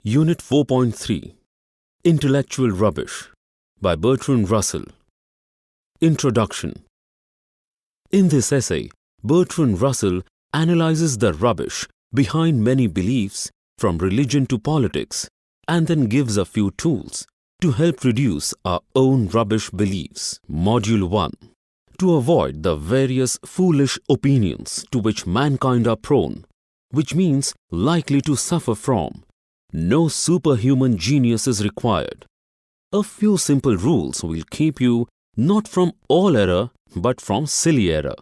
Unit 4.3 Intellectual Rubbish by Bertrand Russell. Introduction. In this essay, Bertrand Russell analyzes the rubbish behind many beliefs from religion to politics and then gives a few tools to help reduce our own rubbish beliefs. Module 1. To avoid the various foolish opinions to which mankind are prone, which means likely to suffer from, no superhuman genius is required. A few simple rules will keep you not from all error but from silly error.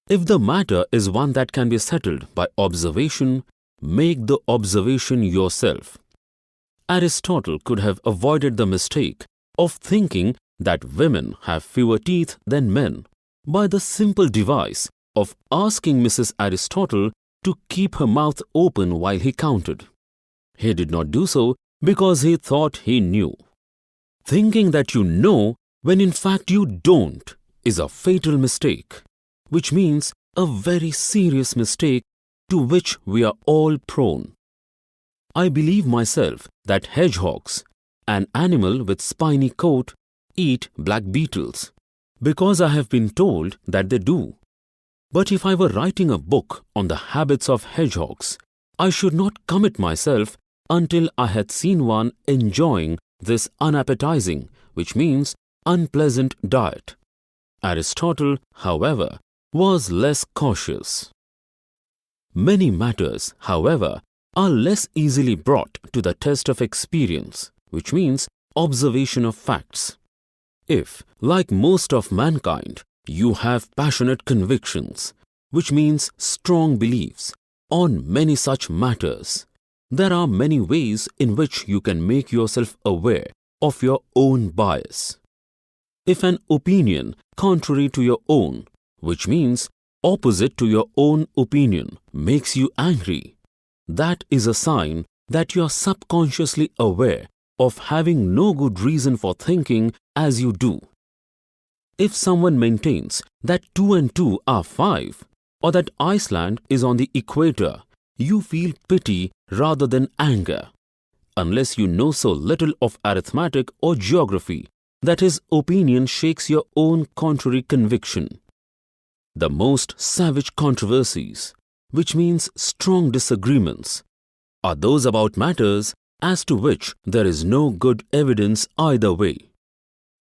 If the matter is one that can be settled by observation, make the observation yourself. Aristotle could have avoided the mistake of thinking that women have fewer teeth than men by the simple device of asking Mrs. Aristotle to keep her mouth open while he counted. He did not do so because he thought he knew. Thinking that you know when in fact you don't is a fatal mistake, which means a very serious mistake to which we are all prone. I believe myself that hedgehogs, an animal with spiny coat, eat black beetles because I have been told that they do. But if I were writing a book on the habits of hedgehogs, I should not commit myself until I had seen one enjoying this unappetizing, which means unpleasant diet. Aristotle, however, was less cautious. Many matters, however, are less easily brought to the test of experience, which means observation of facts. If, like most of mankind, you have passionate convictions, which means strong beliefs, on many such matters, there are many ways in which you can make yourself aware of your own bias. If an opinion contrary to your own, which means opposite to your own opinion, makes you angry, that is a sign that you are subconsciously aware of having no good reason for thinking as you do. If someone maintains that 2 and 2 are 5, or that Iceland is on the equator, you feel pity rather than anger, unless you know so little of arithmetic or geography that his opinion shakes your own contrary conviction. The most savage controversies, which means strong disagreements, are those about matters as to which there is no good evidence either way.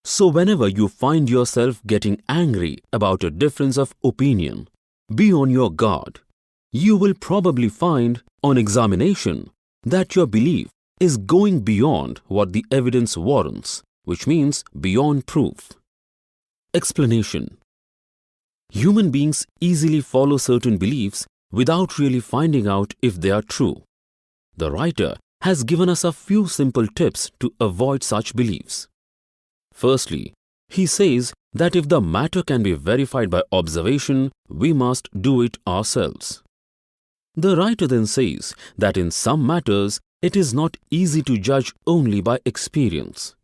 So whenever you find yourself getting angry about a difference of opinion, be on your guard. You will probably find, on examination, that your belief is going beyond what the evidence warrants, which means beyond proof. Explanation. Human beings easily follow certain beliefs without really finding out if they are true. The writer has given us a few simple tips to avoid such beliefs. Firstly, he says that if the matter can be verified by observation, we must do it ourselves. The writer then says that in some matters it is not easy to judge only by experience.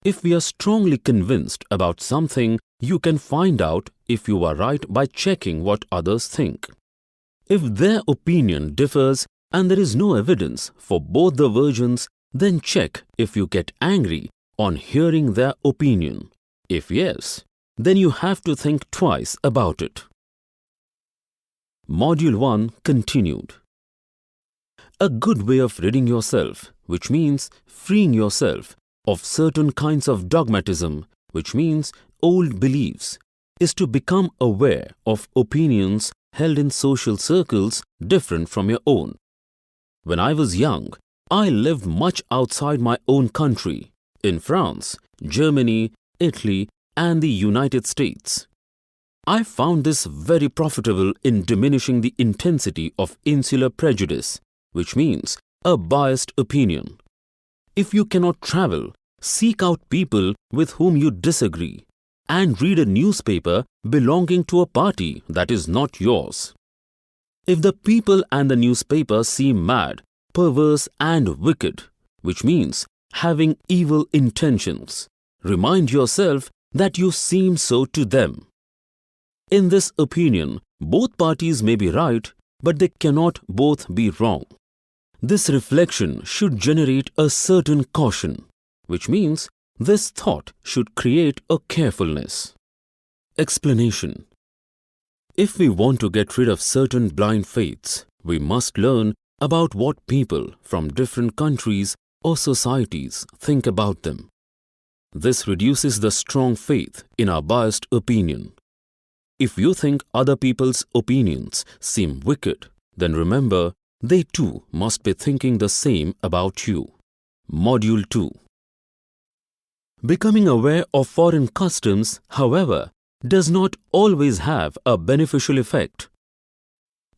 If we are strongly convinced about something, you can find out if you are right by checking what others think. If their opinion differs and there is no evidence for both the versions, then check if you get angry on hearing their opinion. If yes, then you have to think twice about it. Module 1 continued. A good way of ridding yourself, which means freeing yourself of certain kinds of dogmatism, which means old beliefs, is to become aware of opinions held in social circles different from your own. When I was young, I lived much outside my own country, in France, Germany, Italy, and the United States. I found this very profitable in diminishing the intensity of insular prejudice, which means a biased opinion. If you cannot travel, seek out people with whom you disagree and read a newspaper belonging to a party that is not yours. If the people and the newspaper seem mad, perverse and wicked, which means having evil intentions, remind yourself that you seem so to them. In this opinion, both parties may be right, but they cannot both be wrong. This reflection should generate a certain caution, which means this thought should create a carefulness. Explanation. If we want to get rid of certain blind faiths, we must learn about what people from different countries or societies think about them. This reduces the strong faith in our biased opinion. If you think other people's opinions seem wicked, then remember they too must be thinking the same about you. Module 2. Becoming aware of foreign customs, however, does not always have a beneficial effect.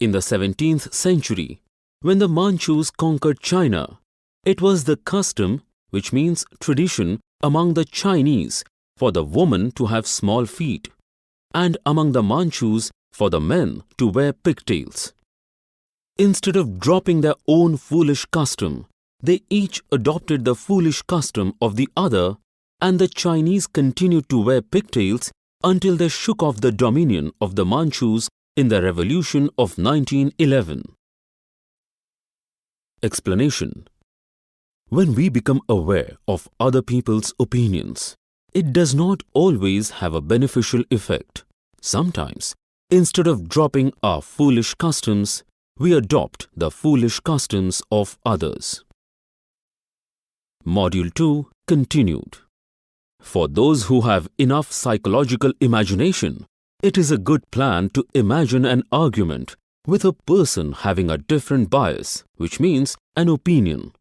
In the 17th century, when the Manchus conquered China, it was the custom, which means tradition, among the Chinese for the woman to have small feet, and among the Manchus for the men to wear pigtails. Instead of dropping their own foolish custom, they each adopted the foolish custom of the other, and the Chinese continued to wear pigtails until they shook off the dominion of the Manchus in the Revolution of 1911. Explanation. When we become aware of other people's opinions, it does not always have a beneficial effect. Sometimes, instead of dropping our foolish customs, we adopt the foolish customs of others. Module 2 continued. For those who have enough psychological imagination, it is a good plan to imagine an argument with a person having a different bias, which means an opinion.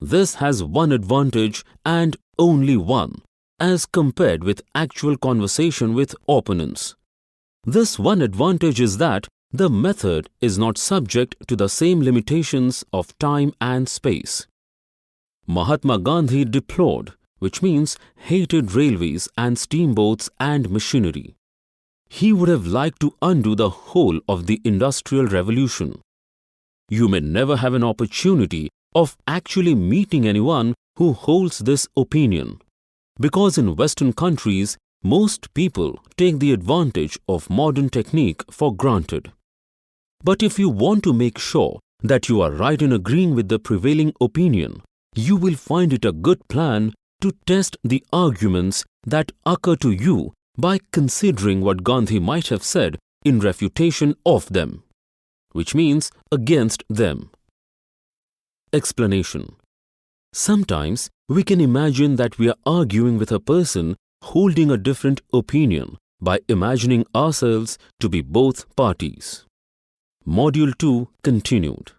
This has one advantage and only one, as compared with actual conversation with opponents. This one advantage is that the method is not subject to the same limitations of time and space. Mahatma Gandhi deplored, which means hated railways and steamboats and machinery. He would have liked to undo the whole of the Industrial Revolution. You may never have an opportunity of actually meeting anyone who holds this opinion, because in Western countries, most people take the advantage of modern technique for granted. But if you want to make sure that you are right in agreeing with the prevailing opinion, you will find it a good plan to test the arguments that occur to you by considering what Gandhi might have said in refutation of them, which means against them. Explanation. Sometimes we can imagine that we are arguing with a person holding a different opinion by imagining ourselves to be both parties. Module 2 continued.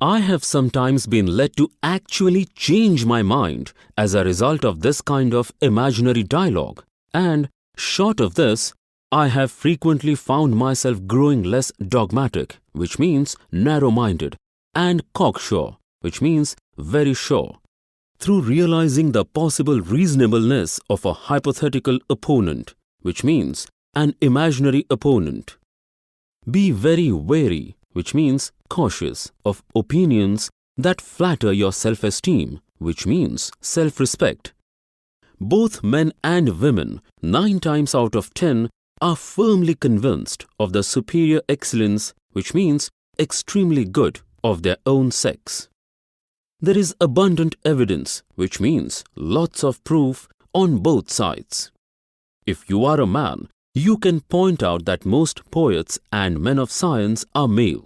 I have sometimes been led to actually change my mind as a result of this kind of imaginary dialogue, and, short of this, I have frequently found myself growing less dogmatic, which means narrow-minded, and cocksure, which means very sure, through realizing the possible reasonableness of a hypothetical opponent, which means an imaginary opponent. Be very wary, which means cautious, of opinions that flatter your self-esteem, which means self-respect. Both men and women, 9 times out of 10, are firmly convinced of the superior excellence, which means extremely good, of their own sex. There is abundant evidence, which means lots of proof, on both sides. If you are a man, you can point out that most poets and men of science are male.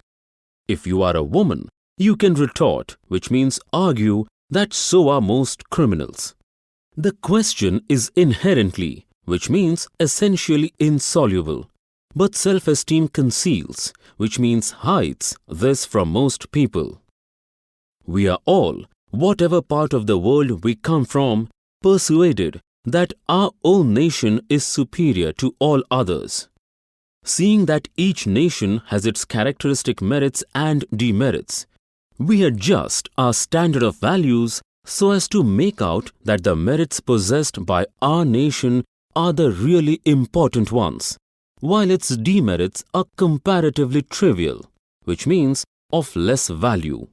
If you are a woman, you can retort, which means argue, that so are most criminals. The question is inherently, which means essentially insoluble, but self-esteem conceals, which means hides, this from most people. We are all, whatever part of the world we come from, persuaded that our own nation is superior to all others. Seeing that each nation has its characteristic merits and demerits, we adjust our standard of values so as to make out that the merits possessed by our nation are the really important ones, while its demerits are comparatively trivial, which means of less value.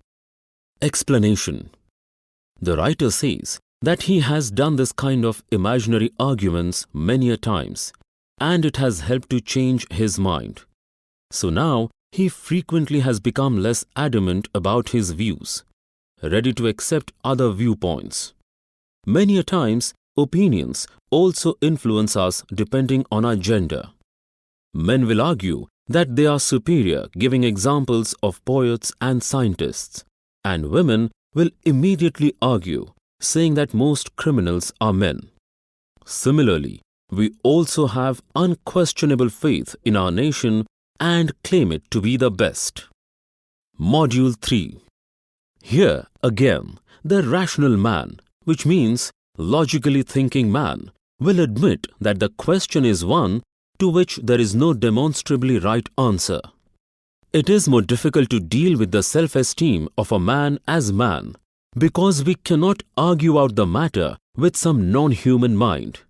Explanation. The writer says that he has done this kind of imaginary arguments many a times, and it has helped to change his mind. So now he frequently has become less adamant about his views, ready to accept other viewpoints. Many a times, opinions also influence us depending on our gender. Men will argue that they are superior, giving examples of poets and scientists, and women will immediately argue, saying that most criminals are men. Similarly, we also have unquestionable faith in our nation and claim it to be the best. Module 3. Here again, the rational man, which means logically thinking man, will admit that the question is one to which there is no demonstrably right answer. It is more difficult to deal with the self-esteem of a man as man because we cannot argue out the matter with some non-human mind.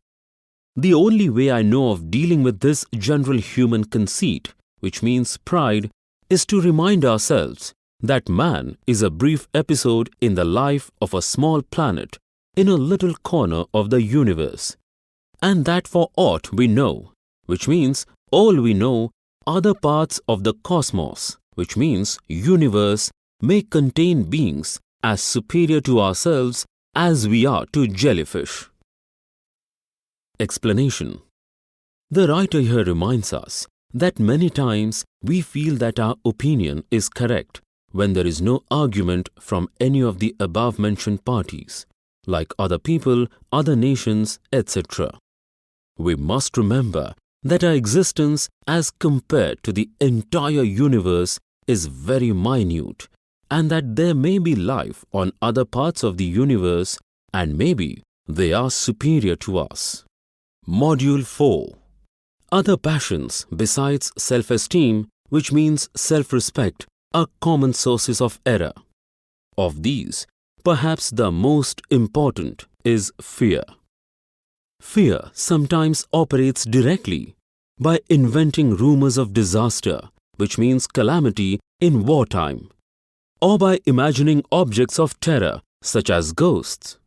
The only way I know of dealing with this general human conceit, which means pride, is to remind ourselves that man is a brief episode in the life of a small planet in a little corner of the universe, and that for aught we know, which means all we know, other parts of the cosmos, which means universe, may contain beings as superior to ourselves as we are to jellyfish. Explanation. The writer here reminds us that many times we feel that our opinion is correct when there is no argument from any of the above-mentioned parties, like other people, other nations, etc. We must remember that our existence as compared to the entire universe is very minute, and that there may be life on other parts of the universe and maybe they are superior to us. Module 4. Other passions besides self-esteem, which means self-respect, are common sources of error. Of these, perhaps the most important is fear. Fear sometimes operates directly by inventing rumors of disaster, which means calamity in wartime, or by imagining objects of terror such as ghosts.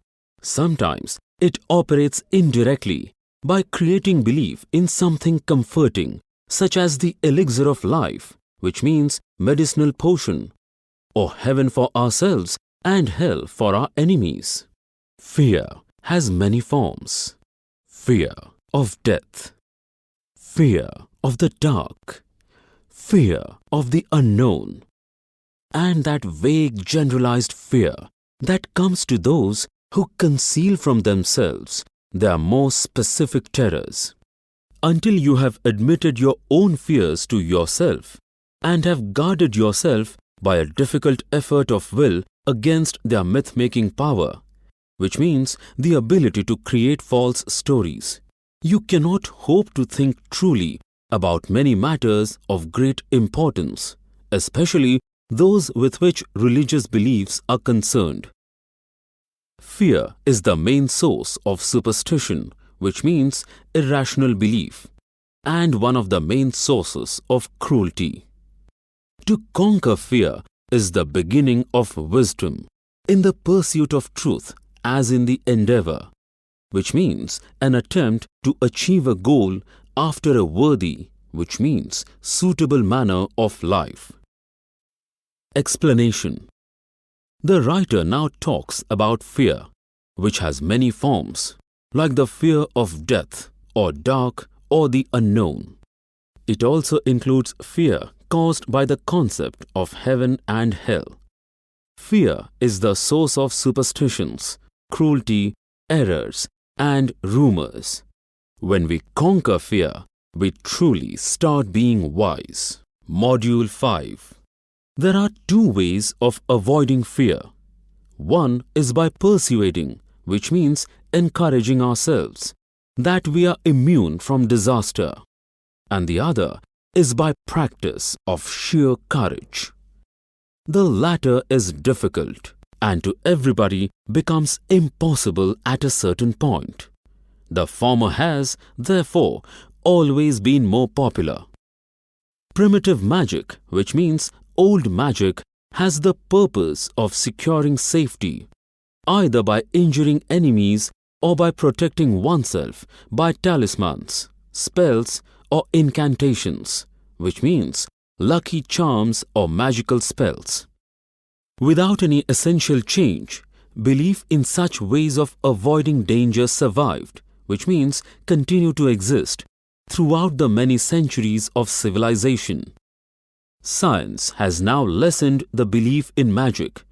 Sometimes it operates indirectly by creating belief in something comforting, such as the elixir of life, which means medicinal potion, or heaven for ourselves and hell for our enemies. Fear has many forms. Fear of death, fear of the dark, fear of the unknown, and that vague generalized fear that comes to those who conceal from themselves their more specific terrors. Until you have admitted your own fears to yourself and have guarded yourself by a difficult effort of will against their myth-making power, which means the ability to create false stories, you cannot hope to think truly about many matters of great importance, especially those with which religious beliefs are concerned. Fear is the main source of superstition, which means irrational belief, and one of the main sources of cruelty. To conquer fear is the beginning of wisdom in the pursuit of truth as in the endeavor, which means an attempt to achieve a goal after a worthy, which means suitable manner of life. Explanation. The writer now talks about fear, which has many forms, like the fear of death or dark or the unknown. It also includes fear caused by the concept of heaven and hell. Fear is the source of superstitions, cruelty, errors, and rumors. When we conquer fear, we truly start being wise. Module 5. There are two ways of avoiding fear. One is by persuading, which means encouraging ourselves, that we are immune from disaster. And the other is by practice of sheer courage. The latter is difficult and to everybody becomes impossible at a certain point. The former has, therefore, always been more popular. Primitive magic, which means old magic, has the purpose of securing safety, either by injuring enemies or by protecting oneself by talismans, spells or incantations, which means lucky charms or magical spells. Without any essential change, belief in such ways of avoiding danger survived, which means continue to exist, throughout the many centuries of civilization. Science has now lessened the belief in magic,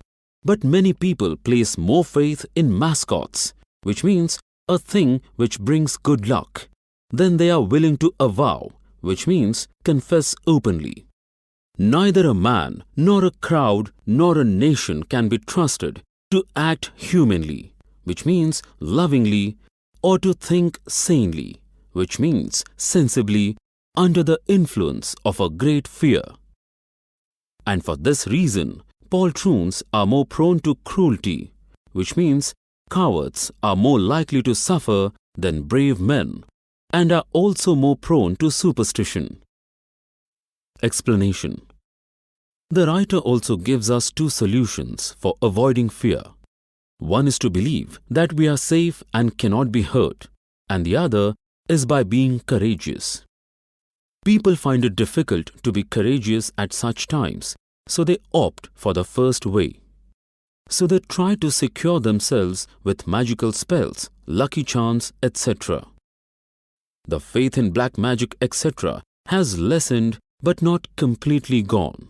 but many people place more faith in mascots, which means a thing which brings good luck, than they are willing to avow, which means confess openly. Neither a man, nor a crowd, nor a nation can be trusted to act humanly, which means lovingly, or to think sanely, which means sensibly, under the influence of a great fear. And for this reason, poltroons are more prone to cruelty, which means cowards are more likely to suffer than brave men, and are also more prone to superstition. Explanation. The writer also gives us two solutions for avoiding fear. One is to believe that we are safe and cannot be hurt, and the other is by being courageous. People find it difficult to be courageous at such times, so they opt for the first way. So they try to secure themselves with magical spells, lucky charms, etc. The faith in black magic, etc. has lessened but not completely gone.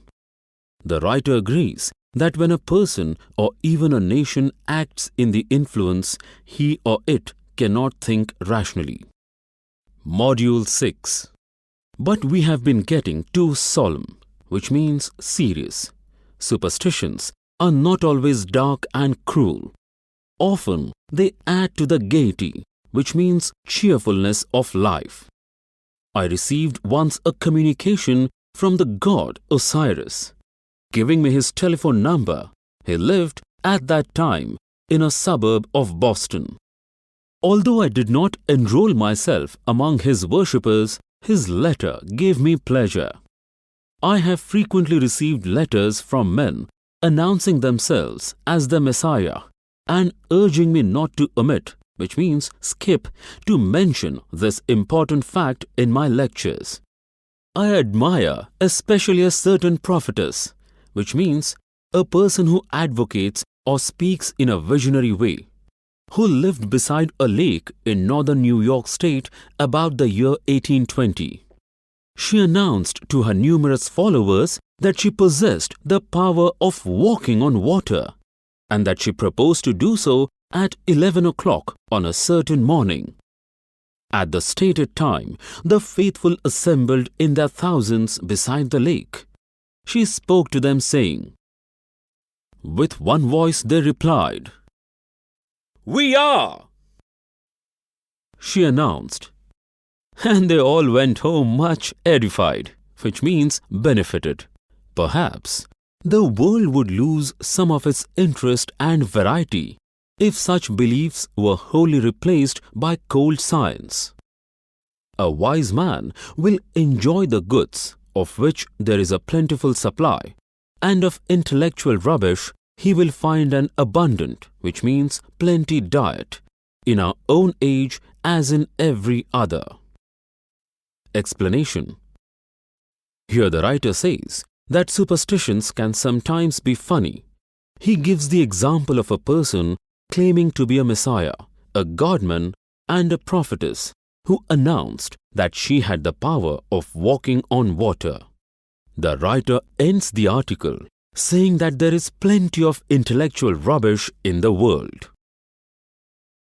The writer agrees that when a person or even a nation acts in the influence, he or it cannot think rationally. Module 6. But we have been getting too solemn, which means serious. Superstitions are not always dark and cruel. Often they add to the gaiety, which means cheerfulness of life. I received once a communication from the god Osiris, giving me his telephone number. He lived at that time in a suburb of Boston. Although I did not enroll myself among his worshippers, his letter gave me pleasure. I have frequently received letters from men announcing themselves as the Messiah and urging me not to omit, which means skip, to mention this important fact in my lectures. I admire especially a certain prophetess, which means a person who advocates or speaks in a visionary way, who lived beside a lake in northern New York State about the year 1820. She announced to her numerous followers that she possessed the power of walking on water, and that she proposed to do so at 11 o'clock on a certain morning. At the stated time, the faithful assembled in their thousands beside the lake. She spoke to them saying, with one voice they replied, "We are!" She announced, and they all went home much edified, which means benefited. Perhaps the world would lose some of its interest and variety if such beliefs were wholly replaced by cold science. A wise man will enjoy the goods of which there is a plentiful supply, and of intellectual rubbish he will find an abundant, which means plenty diet, in our own age as in every other. Explanation. Here the writer says that superstitions can sometimes be funny. He gives the example of a person claiming to be a messiah, a godman, and a prophetess who announced that she had the power of walking on water. The writer ends the article saying that there is plenty of intellectual rubbish in the world.